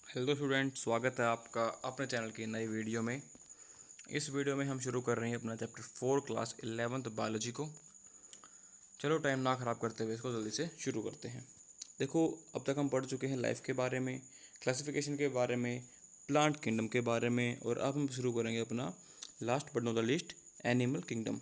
Hello student, स्वागत है आपका अपने चैनल की नई वीडियो में। इस वीडियो में हम शुरू कर रहे हैं अपना चैप्टर 4 क्लास 11th बायोलॉजी को। चलो टाइम ना ख़राब करते हुए इसको जल्दी से शुरू करते हैं। देखो, अब तक हम पढ़ चुके हैं लाइफ के बारे में, क्लासिफिकेशन के बारे में, प्लांट किंगडम के बारे में, और अब हम शुरू करेंगे अपना last but not the list, animal kingdom.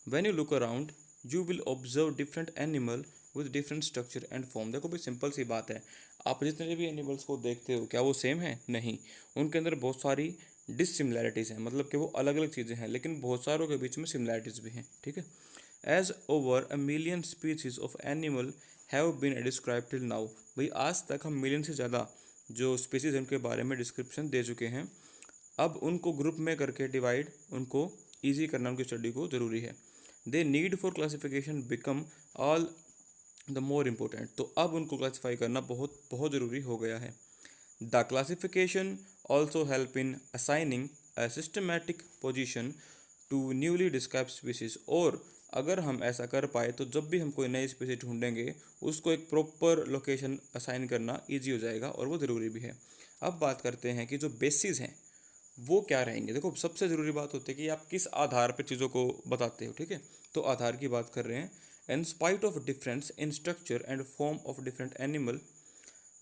When you look around you will observe different animal with different structure and form. देखो भाई, सिंपल सी बात है, आप जितने भी एनिमल्स को देखते हो क्या वो सेम है? नहीं, उनके अंदर बहुत सारी डिसिमिलैरिटीज़ हैं, मतलब कि वो अलग अलग चीज़ें हैं, लेकिन बहुत सारों के बीच में सिमिलैरिटीज़ भी हैं। ठीक है। As over a million species of animal have been describe till now. भाई, आज तक हम मिलियन से ज़्यादा जो स्पीसीज हैं उनके बारे में डिस्क्रिप्शन दे चुके हैं। अब उनको ग्रुप में करके डिवाइड, उनको ईजी करना उनकी स्टडी को ज़रूरी है। They need for classification become all the more important. तो अब उनको क्लासीफाई करना बहुत बहुत ज़रूरी हो गया है। The classification also help in assigning a systematic position to newly describe species. और अगर हम ऐसा कर पाए तो जब भी हम कोई नई स्पीसीज ढूंढेंगे उसको एक प्रॉपर लोकेशन असाइन करना ईजी हो जाएगा, और वो ज़रूरी भी है। अब बात करते हैं कि जो बेसिस हैं वो क्या रहेंगे। देखो, सबसे ज़रूरी बात होती है कि आप किस आधार पर चीज़ों को बताते हो। ठीक है, तो आधार की बात कर रहे हैं। In spite of difference in structure and form of different animal,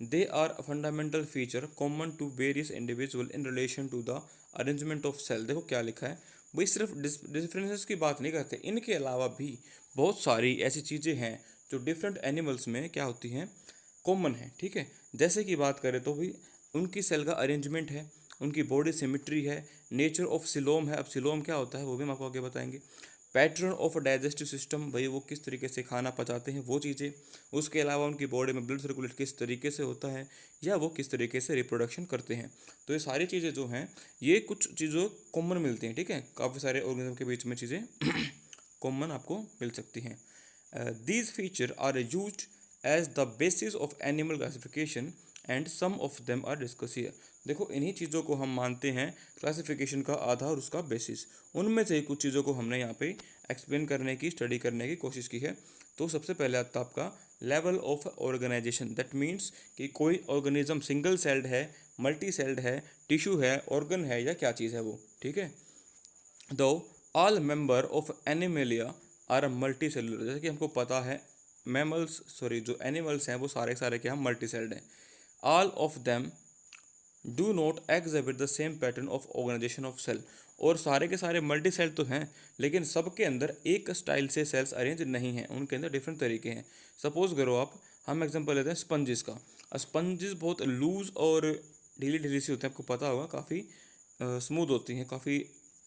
they are a fundamental feature common to various individual in relation to the arrangement of cell। देखो क्या लिखा है भाई, सिर्फ डिफरेंसेस की बात नहीं करते, इनके अलावा भी बहुत सारी ऐसी चीज़ें हैं जो डिफरेंट एनिमल्स में क्या होती हैं, कॉमन है। ठीक है, जैसे कि बात करें तो भी उनकी सेल का अरेंजमेंट है, उनकी बॉडी सिमिट्री है, नेचर ऑफ सिलोम है। अब सिलोम क्या होता है वो भी हम आपको आगे बताएंगे। पैटर्न ऑफ डाइजेस्टिव सिस्टम, भाई वो किस तरीके से खाना पचाते हैं वो चीज़ें। उसके अलावा उनकी बॉडी में ब्लड सर्कुलेट किस तरीके से होता है, या वो किस तरीके से रिप्रोडक्शन करते हैं। तो ये सारी चीज़ें जो हैं ये कुछ चीज़ों कॉमन मिलती हैं। ठीक है, काफ़ी सारे ऑर्गेनिज्म के बीच में चीज़ें कॉमन आपको मिल सकती हैं। These feature are used as the basis of animal classification and some of them are discuss here. देखो, इन्हीं चीज़ों को हम मानते हैं क्लासिफिकेशन का आधार और उसका बेसिस। उनमें से कुछ चीज़ों को हमने यहाँ पे एक्सप्लेन करने की, स्टडी करने की कोशिश की है। तो सबसे पहले आता है आपका level of organization. That means कि कोई ऑर्गेनिज्म सिंगल सेल्ड है, मल्टी सेल्ड है, टिश्यू है, ऑर्गन है, या क्या चीज़ है वो। ठीक है, दो all member of Animalia are multicellular. जैसे कि हमको पता है मैमल्स, सॉरी, जो एनिमल्स हैं वो सारे सारे के हम मल्टी सेल्ड हैं। All of them do not exhibit the same pattern of organization of cell. और सारे के सारे मल्टी सेल तो हैं, लेकिन सबके अंदर एक स्टाइल से सेल्स अरेंज नहीं हैं, उनके अंदर डिफरेंट तरीके हैं। सपोज करो आप, हम एग्जांपल लेते हैं स्पंजिस का। स्पंजिस बहुत लूज और ढीली ढीली सी होती हैं, आपको पता होगा, काफ़ी स्मूथ होती हैं, काफ़ी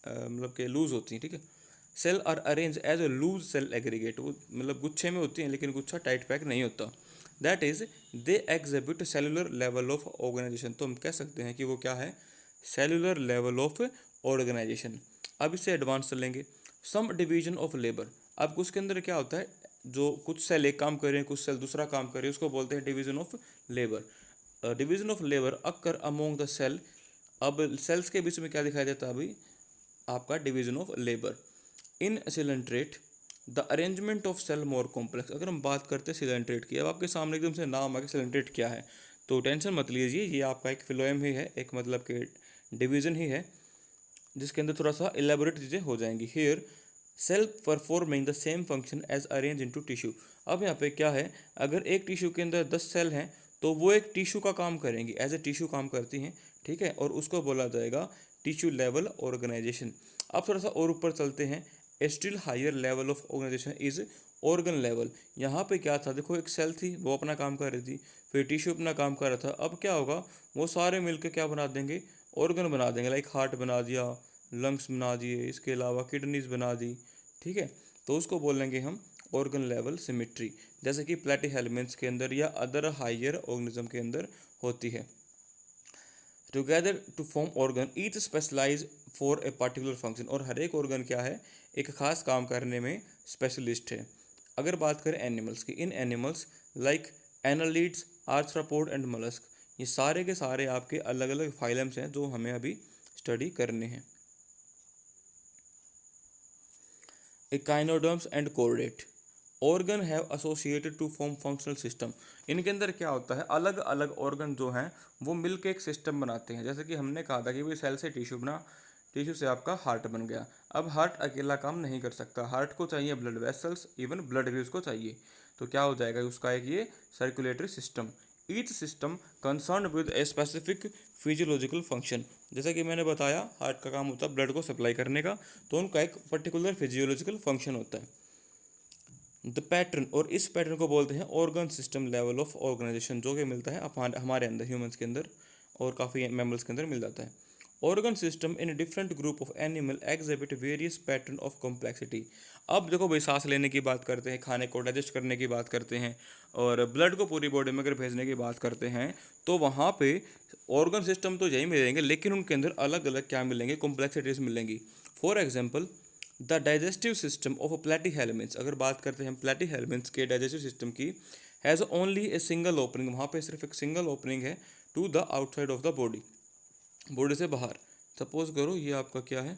मतलब कि लूज होती हैं। ठीक है, cell are arrange as a loose cell aggregate. वो मतलब गुच्छे में होती हैं, लेकिन गुच्छा टाइट पैक नहीं होता। That is they exhibit cellular level of organization. तो हम कह सकते हैं कि वो क्या है, सेलुलर लेवल ऑफ ऑर्गेनाइजेशन। अब इससे एडवांस चलेंगे। सम डिवीजन ऑफ लेबर। अब उसके अंदर क्या होता है, जो कुछ सेल एक काम कर रहे हैं, कुछ सेल दूसरा काम कर रहे हैं, उसको बोलते हैं division of labour. Division of labour occur among the cell. अब सेल्स के बीच में क्या दिखाई देता है अभी, आपका division of labour. In coelenterate the arrangement of cell more complex. अगर हम बात करते हैं सिलेंट्रेट की, अब आपके सामने एकदम से नाम आ गया सिलेंट्रेट क्या है, तो टेंशन मत लीजिए, ये आपका एक फिलोएम ही है, एक मतलब कि डिवीजन ही है, जिसके अंदर थोड़ा सा एलेबोरेट चीज़ें हो जाएंगी। Here cell performing the same function as arrange into tissue. अब यहाँ पे क्या है, अगर एक टिश्यू के अंदर 10 सेल हैं तो वो एक टिश्यू का काम करेंगी, एज ए टिश्यू काम करती हैं। ठीक है, और उसको बोला जाएगा टिश्यू लेवल ऑर्गेनाइजेशन। अब थोड़ा सा और ऊपर चलते हैं। A still higher level of organization is organ level. यहाँ पे क्या था, देखो एक सेल थी वो अपना काम कर रही थी, फिर टिश्यू अपना काम कर रहा था। अब क्या होगा, वो सारे मिलकर क्या बना देंगे, ऑर्गन बना देंगे। लाइक हार्ट बना दिया, लंग्स बना दिए, इसके अलावा किडनीज बना दी। ठीक है, तो उसको बोलेंगे हम ऑर्गन लेवल सिमिट्री, जैसे कि प्लेटी हेलमेंट्स के अंदर या अदर हायर ऑर्गेनिज्म के अंदर होती है। Together to form organ each specialize for a particular function. और हर एक ऑर्गन क्या है, एक खास काम करने में स्पेशलिस्ट है। अगर बात करें एनिमल्स की, in animals like annelids, arthropod and mollusc, ये सारे के सारे आपके अलग अलग फाइलम्स हैं जो हमें अभी स्टडी करने हैं। Echinoderms and chordate. Organ have associated to form functional system. इनके अंदर क्या होता है, अलग अलग ऑर्गन जो हैं वो मिलके एक सिस्टम बनाते हैं। जैसे कि हमने कहा था कि भाई सेल से टिश्यू बना, टिश्यू से आपका हार्ट बन गया। अब हार्ट अकेला काम नहीं कर सकता, हार्ट को चाहिए ब्लड वेसल्स, इवन ब्लड भी उसको चाहिए। तो क्या हो जाएगा उसका एक ये circulatory system. Each system concern with a specific physiological function. जैसा कि मैंने बताया हार्ट का काम होता है ब्लड को सप्लाई करने का, तो उनका एक पर्टिकुलर फिजियोलॉजिकल फंक्शन होता है। द पैटर्न, और इस पैटर्न को बोलते हैं organ system level of organization, जो कि मिलता है हमारे अंदर, ह्यूमंस के अंदर और काफ़ी मैमल्स के अंदर मिल जाता है। Organ system in different group of animal exhibit various pattern of complexity. अब देखो भाई, सांस लेने की बात करते हैं, खाने को डाइजेस्ट करने की बात करते हैं, और ब्लड को पूरी बॉडी में अगर भेजने की बात करते हैं, तो वहाँ पे ऑर्गन सिस्टम तो यही मिलेंगे, लेकिन उनके अंदर अलग अलग क्या मिलेंगे, कॉम्प्लेक्सिटीज मिलेंगी। For example the digestive system of platyhelminths, अगर बात करते हैं प्लेटीहेल्मिन्थ्स के डाइजेस्टिव सिस्टम की, has only a single opening, वहाँ पे सिर्फ एक सिंगल ओपनिंग है to the outside of the body, body से बाहर। सपोज करो ये आपका क्या है,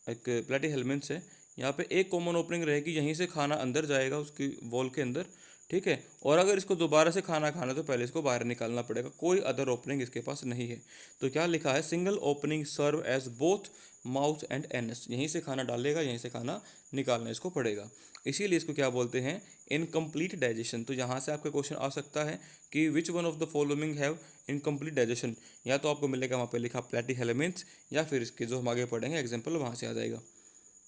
एक प्लेटीहेल्मिन्थ्स है, यहाँ पे एक कॉमन ओपनिंग रहेगी, यहीं से खाना अंदर जाएगा उसकी वॉल के अंदर, ठीक है। और अगर इसको दोबारा से खाना खाना तो पहले इसको बाहर निकालना पड़ेगा, कोई अदर ओपनिंग इसके पास नहीं है। तो क्या लिखा है, single opening serve as both mouth and anus, यहीं से खाना डालेगा, यहीं से खाना निकालना इसको पड़ेगा, इसीलिए इसको क्या बोलते हैं, इनकम्प्लीट डाइजेशन। तो यहाँ से आपका क्वेश्चन आ सकता है कि which one of the following have incomplete digestion, या तो आपको मिलेगा वहाँ पे लिखा प्लेटीहेल्मिन्थ्स, या फिर इसके जो हम आगे पढ़ेंगे एग्जाम्पल वहाँ से आ जाएगा।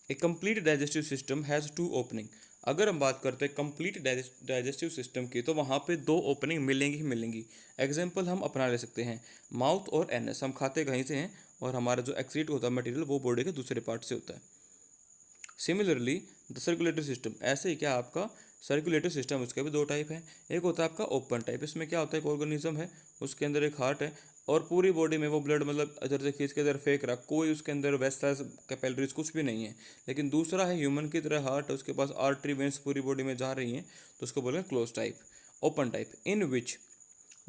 A complete digestive system has two opening. अगर हम बात करते हैं कंप्लीट डाइजेस्टिव सिस्टम की, तो वहाँ पे दो ओपनिंग मिलेंगी ही मिलेंगी। एग्जाम्पल हम अपना ले सकते हैं, माउथ और एनस, हम खाते कहीं से हैं और हमारा जो एक्सीट होता है मटेरियल वो बॉडी के दूसरे पार्ट से होता है। सिमिलरली द सर्कुलेटरी सिस्टम, ऐसे ही क्या आपका सर्कुलेटरी सिस्टम, उसके भी दो टाइप है। एक होता है आपका ओपन टाइप, इसमें क्या होता है, एक ऑर्गेनिज्म है, उसके अंदर एक हार्ट है, और पूरी बॉडी में वो ब्लड मतलब इधर से खींच के इधर फेंक रहा, कोई उसके अंदर वेसल्स कैपिलरीज कुछ भी नहीं है। लेकिन दूसरा है ह्यूमन की तरह हार्ट, उसके पास आर्टरी वेंस पूरी बॉडी में जा रही हैं, तो उसको बोलेंगे close type, open type, in which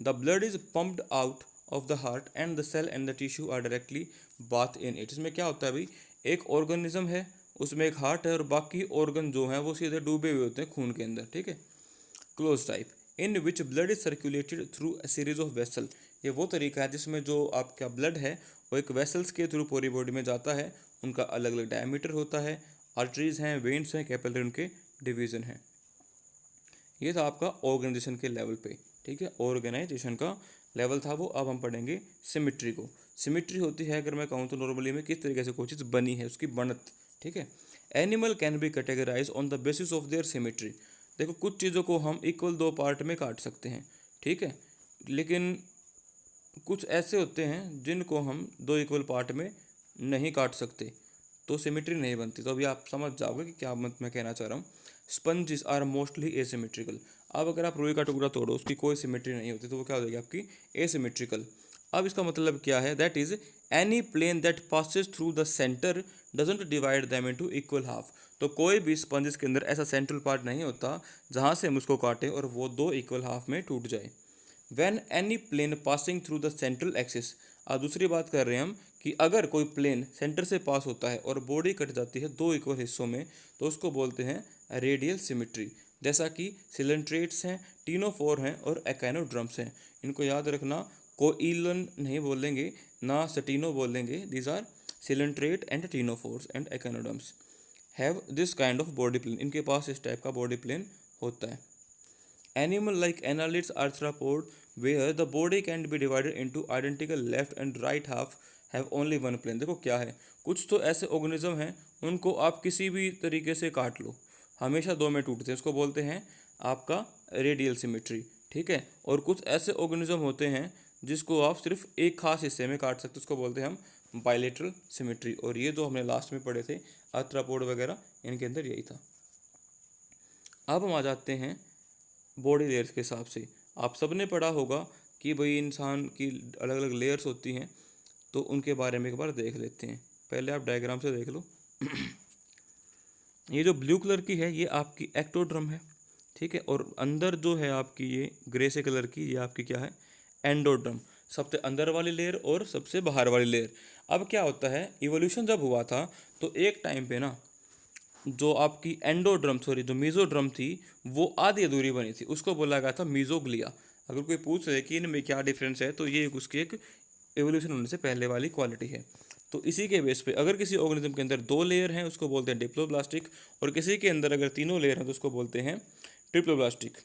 the blood is pumped out of the heart and the cell and the tissue are directly bath in it. इसमें क्या होता है भाई, एक ऑर्गेनिज्म है, उसमें एक हार्ट है, और बाकी ऑर्गन जो हैं वो सीधे डूबे हुए होते हैं खून के अंदर, ठीक है। Close type, in which blood is circulated through a series of vessel, ये वो तरीका है जिसमें जो आपका ब्लड है वो एक वेसल्स के थ्रू पूरी बॉडी में जाता है, उनका अलग अलग डायमीटर होता है, आर्टरीज हैं, वेन्स हैं, कैपिलरी उनके डिवीजन हैं। ये था आपका ऑर्गेनाइजेशन के लेवल पे, ठीक है, ऑर्गेनाइजेशन का लेवल था वो। अब हम पढ़ेंगे सिमिट्री को। सिमिट्री होती है, अगर मैं कहूँ तो नॉर्मली में किस तरीके से कोई चीज़ बनी है, उसकी बनत, ठीक है। Animal can be categorize on the basis of their symmetry. देखो कुछ चीज़ों को हम इक्वल दो पार्ट में काट सकते हैं, ठीक है, लेकिन कुछ ऐसे होते हैं जिनको हम दो इक्वल पार्ट में नहीं काट सकते, तो सिमेट्री नहीं बनती। तो अभी आप समझ जाओगे कि क्या मैं कहना चाह रहा हूँ। Sponges are mostly asymmetrical. अब अगर आप रुई का टुकड़ा तोड़ो, उसकी कोई सिमेट्री नहीं होती, तो वो क्या हो जाएगी आपकी एसिमेट्रिकल। अब इसका मतलब क्या है, that is any plane that passes through the centre doesn't divide them into equal half. तो कोई भी स्पंजेस के अंदर ऐसा सेंट्रल पार्ट नहीं होता जहाँ से हम उसको काटें और वो दो इक्वल हाफ में टूट जाए। When any plane passing through the central axis, और दूसरी बात कर रहे हैं हम कि अगर कोई प्लेन सेंटर से पास होता है और बॉडी कट जाती है दो इक्वल हिस्सों में, तो उसको बोलते हैं रेडियल सिमिट्री। जैसा कि सिलेंट्रेट्स हैं, टीनोफोर हैं और एकाइनोड्रम्स हैं। इनको याद रखना, कोइलन नहीं बोलेंगे ना सटीनो बोलेंगे, these are coelenterate and ctenophores and echinoderms have this kind of body plan. इनके पास इस टाइप का बॉडी प्लेन होता है। Animal like annelids, arthropod, where the body can be divided into identical left and right half, have only one plane। देखो क्या है, कुछ तो ऐसे ऑर्गेनिज्म हैं उनको आप किसी भी तरीके से काट लो, हमेशा दो में टूटते हैं, उसको बोलते हैं आपका रेडियल सिमेट्री, ठीक है। और कुछ ऐसे ऑर्गेनिज्म होते हैं जिसको आप सिर्फ एक खास हिस्से में काट सकते, उसको बोलते हैं हम बायलेटरल सिमेट्री। और ये जो हमने लास्ट में पढ़े थे आर्थ्रोपोड वगैरह, इनके अंदर यही था। अब हम आ जाते हैं बॉडी लेयर्स के हिसाब से। आप सब ने पढ़ा होगा कि भाई इंसान की अलग अलग लेयर्स होती हैं, तो उनके बारे में एक बार देख लेते हैं। पहले आप डायग्राम से देख लो। ये जो ब्लू कलर की है ये आपकी एक्टोड्रम है, ठीक है, और अंदर जो है आपकी ये ग्रे से कलर की, ये आपकी क्या है, एंडोड्रम, सबसे अंदर वाली लेयर और सबसे बाहर वाली लेयर। अब क्या होता है, इवोल्यूशन जब हुआ था तो एक टाइम पे ना जो आपकी एंडोड्रम सॉरी जो मीजोड्रम थी वो आधी अधूरी बनी थी, उसको बोला गया था मीजोग्लिया। अगर कोई पूछ रहे कि इनमें क्या डिफरेंस है तो ये उसकी एक एवोल्यूशन होने से पहले वाली क्वालिटी है। तो इसी के बेस पे अगर किसी ऑर्गेनिज्म के अंदर 2 लेयर हैं उसको बोलते हैं डिप्लोब्लास्टिक, और किसी के अंदर अगर तीनों लेयर हैं तो उसको बोलते हैं triploblastic.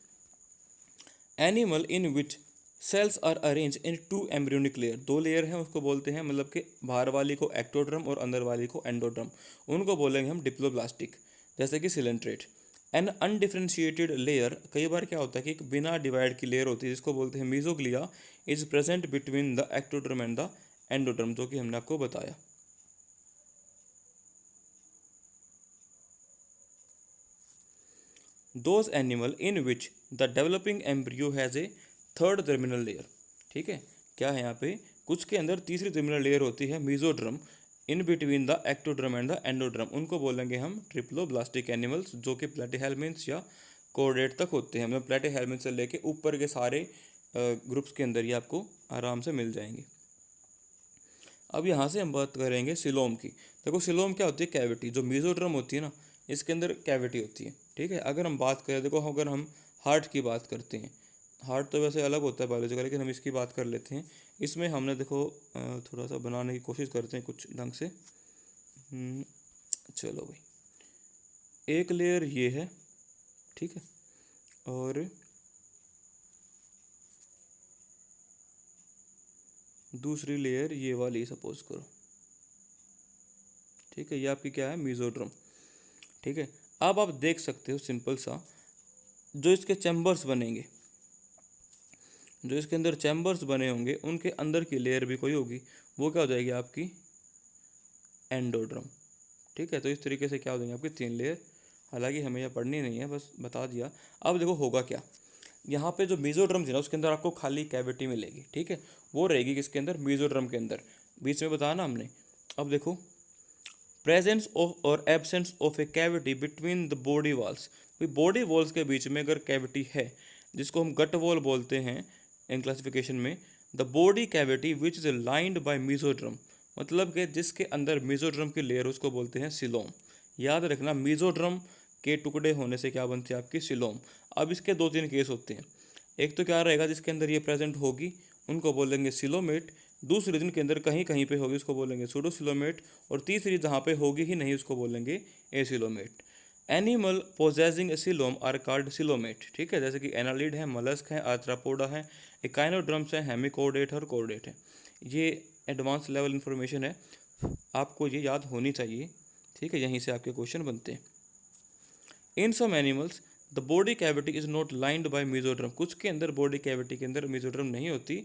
Animal in which cells are arrange in 2 embryonic layer, 2 layer हैं उसको बोलते हैं, मतलब कि बाहर वाली को एक्टोड्रम और अंदर वाली को एंडोड्रम, उनको बोलेंगे हम डिप्लोब्लास्टिक। जैसे कि सिलेंट्रेट। एन अनडिफ्रेंशिएटेड लेयर, कई बार क्या होता है कि एक बिना डिवाइड की लेयर होती है जिसको बोलते हैं mesoglea, is present between the ectoderm and the endoderm, जो कि हमने आपको बताया। Those animal in which the developing embryo has a third terminal layer. ठीक है, क्या है यहाँ पे, कुछ के अंदर तीसरी टर्मिनल लेयर होती है mesoderm, in between the ectoderm and the endoderm, उनको बोलेंगे हम ट्रिप्लोब्लास्टिक एनिमल्स, जो कि प्लेटिहेल्मिन्थ्स या कोर्डेट तक होते हैं। मतलब प्लेटिहेल्मिन्थ्स से लेके ऊपर के सारे ग्रुप्स के अंदर ये आपको आराम से मिल जाएंगे। अब यहाँ से हम बात करेंगे सिलोम की। देखो सिलोम क्या होती है, कैविटी। जो मीजोड्रम होती है ना, इसके अंदर कैविटी होती है। ठीक है, अगर हम बात करें, देखो अगर हम हार्ट की बात करते हैं, हार्ट तो वैसे अलग होता है बायोलॉजी का, लेकिन हम इसकी बात कर लेते हैं। इसमें हमने देखो थोड़ा सा बनाने की कोशिश करते हैं कुछ ढंग से। चलो भाई, एक लेयर ये है, ठीक है, और दूसरी लेयर ये वाली सपोज करो। ठीक है, ये आपकी क्या है, मीजोड्रम। ठीक है, अब आप देख सकते हो सिंपल सा, जो इसके चैम्बर्स बनेंगे, जो इसके अंदर चैम्बर्स बने होंगे, उनके अंदर की लेयर भी कोई होगी, वो क्या हो जाएगी आपकी एंडोड्रम। ठीक है, तो इस तरीके से क्या हो जाएंगे आपकी 3 लेयर। हालांकि हमें यह पढ़नी नहीं है, बस बता दिया। अब देखो होगा क्या, यहाँ पे जो मीजोड्रम थी ना, उसके अंदर आपको खाली कैविटी मिलेगी। ठीक है, वो रहेगी किसके अंदर, मीजोड्रम के अंदर, बीच में बताया ना हमने। अब देखो, प्रेजेंस ऑफ और absence of A cavity between the body walls, body walls के बीच में अगर कैविटी है, जिसको हम गट वॉल बोलते हैं इन क्लासिफिकेशन में, the body cavity which is lined by mesoderm, मतलब कि जिसके अंदर मीजोड्रम की लेयर, उसको बोलते हैं सिलोम। याद रखना, मीजोड्रम के टुकड़े होने से क्या बनती है आपकी सिलोम। अब इसके 2-3 केस होते हैं। एक तो क्या रहेगा, जिसके अंदर ये प्रेजेंट होगी उनको बोलेंगे सिलोमेट, दूसरी जिनके अंदर कहीं कहीं पे होगी उसको बोलेंगे सूडोसिलोमेट, और तीसरी जहाँ पे होगी ही नहीं उसको बोलेंगे acoelomate. Animal possessing coelom are called coelomate. ठीक है, जैसे कि एनालिड है, मलस्क है, आर्थ्रोपोडा है, एकाइनोड्रम्स है, हेमिकोडेट और कोर्डेट है। ये एडवांस लेवल इन्फॉर्मेशन है, आपको ये याद होनी चाहिए। ठीक है, यहीं से आपके क्वेश्चन बनते हैं। In some animals the body cavity is not lined by mesoderm, कुछ के अंदर बॉडी कैविटी के अंदर मीजोड्रम नहीं होती,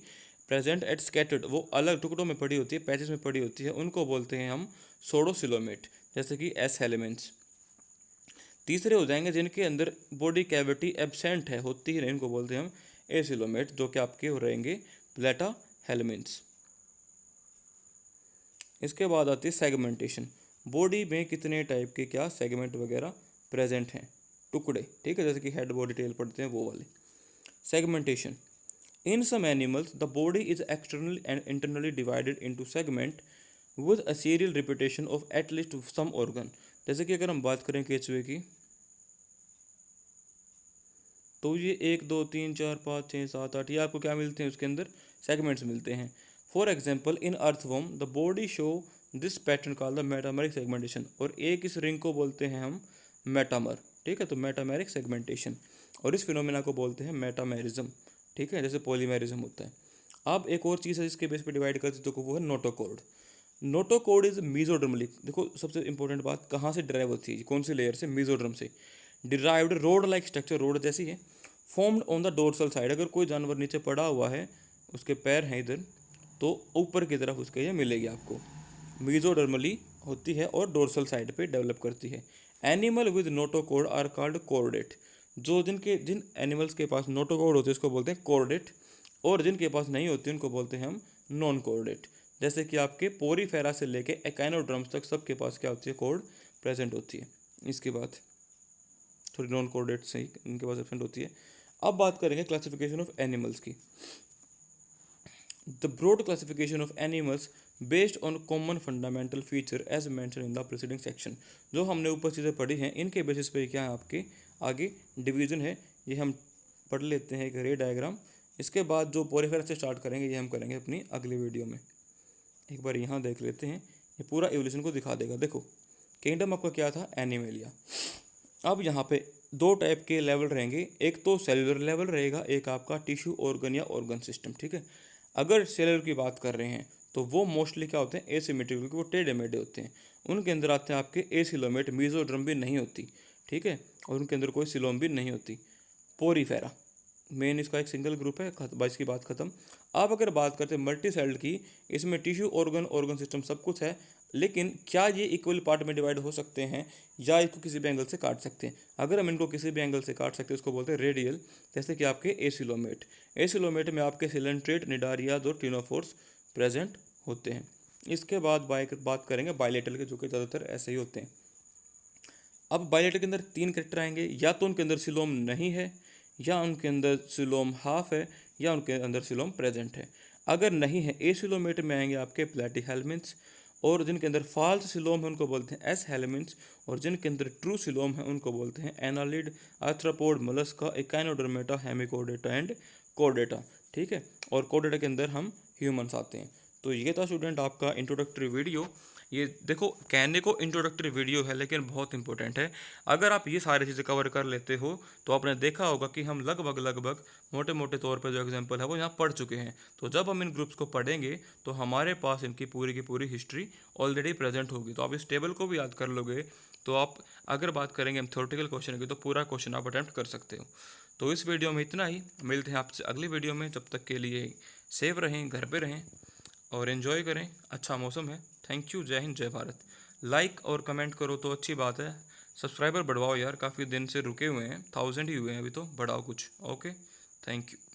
प्रेजेंट एट स्कैटर्ड, वो अलग टुकड़ों में पड़ी होती है, पैचेस में पड़ी होती है, उनको बोलते हैं हम सोडोसिलोमेट, जैसे कि एस हेलेमेंट्स। तीसरे हो जाएंगे जिनके अंदर बॉडी कैविटी एब्सेंट है, होती ही नहीं, इनको बोलते हैं हम एसिलोमेट, जो कि आपके हो रहेंगे प्लेटा हेलेमेंट्स। इसके बाद आती है सेगमेंटेशन। बॉडी में कितने टाइप के क्या सेगमेंट वगैरह प्रेजेंट हैं, टुकड़े। ठीक है, जैसे कि हेड बॉडी टेल पढ़ते हैं वो वाले। Segmentation, in some animals the body is externally and internally divided into segment with a serial repetition of at least some organ. जैसे कि अगर हम बात करें केचुए की, तो ये 1 2 3 4 5 6 7 8, ये आपको क्या मिलते हैं, उसके अंदर सेगमेंट्स मिलते हैं। For example in earthworm the body show this pattern call the metameric segmentation, और एक इस रिंग को बोलते हैं हम मेटामर। ठीक है, तो मेटामेरिक सेगमेंटेशन, और इस फिनोमेना को बोलते हैं मेटामेरिज्म। ठीक है, जैसे पॉलीमेरिज्म होता है। अब एक और चीज़ है जिसके बेस पे डिवाइड करते हैं, तो वो है नोटोकॉर्ड। Notochord is मीजोड्रमली। देखो सबसे इंपॉर्टेंट बात, कहाँ से ड्राइव होती है, कौन सी लेयर से, मीजोड्रम से। Derived road like structure, road जैसी है, formed on the dorsal side, अगर कोई जानवर नीचे पड़ा हुआ है, उसके पैर हैं इधर, तो ऊपर की तरफ उसके ये मिलेगी आपको, मीजोडर्मली होती है और डोर्सल साइड पे डेवलप करती है। Animal with notochord are called chordate, जिन एनिमल्स के पास नोटोकॉर्ड होते हैं उसको बोलते हैं कॉर्डेट, और जिनके पास नहीं होती उनको बोलते हैं हम नॉन कॉर्डेट। जैसे कि आपके पोरीफेरा से लेके एकाइनोड्रम्स तक सबके पास क्या होती है, कॉर्ड प्रेजेंट होती है। इसके बाद थोड़ी नॉन कॉर्डेट से ही इनके पास एबसेंट होती है। अब बात करेंगे क्लासिफिकेशन ऑफ एनिमल्स की। The broad classification of animals based on common fundamental feature as mention in the preceding section. जो हमने ऊपर चीज़ें पढ़ी हैं इनके बेसिस पे क्या है आपके आगे डिवीजन है, ये हम पढ़ लेते हैं एक रे डायग्राम। इसके बाद जो पोरीफेरा से स्टार्ट करेंगे ये हम करेंगे अपनी अगली वीडियो में। एक बार यहाँ देख लेते हैं, ये पूरा एवोल्यूशन को दिखा देगा। देखो किंगडम आपका क्या था, एनिमेलिया। अब यहाँ पे दो टाइप के लेवल रहेंगे, एक तो सेलुलर लेवल रहेगा, एक आपका टिश्यू ऑर्गन या ऑर्गन सिस्टम, ठीक है। अगर सेलुलर की बात कर रहे हैं तो वो मोस्टली क्या होते हैं, एसिमेट्रिक, क्योंकि वो टेढ़े मेढ़े होते हैं। उनके अंदर आते हैं आपके एसिलोमेट, मीजोड्रम भी नहीं होती, ठीक है, और उनके अंदर कोई सिलोम भी नहीं होती। पोरीफेरा मेन इसका एक सिंगल ग्रुप है, बाईस की बात खत्म। अब अगर बात करते हैं मल्टी सेल्ड की, इसमें टिश्यू ऑर्गन ऑर्गन सिस्टम सब कुछ है, लेकिन क्या ये इक्वल पार्ट में डिवाइड हो सकते हैं या इसको किसी भी एंगल से काट सकते हैं। अगर हम इनको किसी भी एंगल से काट सकते हैं उसको बोलते हैं रेडियल, जैसे कि आपके एसिलोमेट। एसिलोमेट में आपके सिलेंट्रेट, निडारियाज और टिनोफोर्स प्रेजेंट होते हैं। इसके बाद बात करेंगे बायलेटरल के, जो कि ज़्यादातर ऐसे ही होते हैं। अब बायलेटर के अंदर तीन कैरेक्टर आएंगे, या तो उनके अंदर सिलोम नहीं है, या उनके अंदर सिलोम हाफ है, या उनके अंदर सिलोम प्रेजेंट है। अगर नहीं है, एसिलोमेट में आएंगे आपके प्लेटी हेलमिन्ट्स, और जिनके अंदर फॉल्स सिलोम है उनको बोलते हैं एस हेलमिन्ट्स, और जिनके अंदर ट्रू सिलोम है उनको बोलते हैं annelid, arthropod, mollusca, echinodermata, hemichordata and कोडेटा, ठीक है। और कोडेटा के अंदर हम ह्यूमंस आते हैं। तो ये था स्टूडेंट आपका इंट्रोडक्टरी वीडियो। ये देखो कहने को इंट्रोडक्टरी वीडियो है लेकिन बहुत इंपॉर्टेंट है। अगर आप ये सारी चीज़ें कवर कर लेते हो तो आपने देखा होगा कि हम लगभग मोटे मोटे तौर पर जो एग्जांपल है वो यहाँ पढ़ चुके हैं। तो जब हम इन ग्रुप्स को पढ़ेंगे तो हमारे पास इनकी पूरी की पूरी हिस्ट्री ऑलरेडी प्रेजेंट होगी। तो आप इस टेबल को भी याद कर लोगे तो आप, अगर बात करेंगे हम थ्योरेटिकल क्वेश्चन की, तो पूरा क्वेश्चन आप अटैम्प्ट कर सकते हो। तो इस वीडियो में इतना ही, मिलते हैं आपसे अगली वीडियो में। जब तक के लिए सेफ रहें, घर पे रहें और एंजॉय करें, अच्छा मौसम है। थैंक यू, जय हिंद, जय भारत। लाइक और कमेंट करो तो अच्छी बात है। सब्सक्राइबर बढ़वाओ यार, काफ़ी दिन से रुके हुए हैं, 1000 ही हुए हैं अभी, तो बढ़ाओ कुछ। Okay, thank you.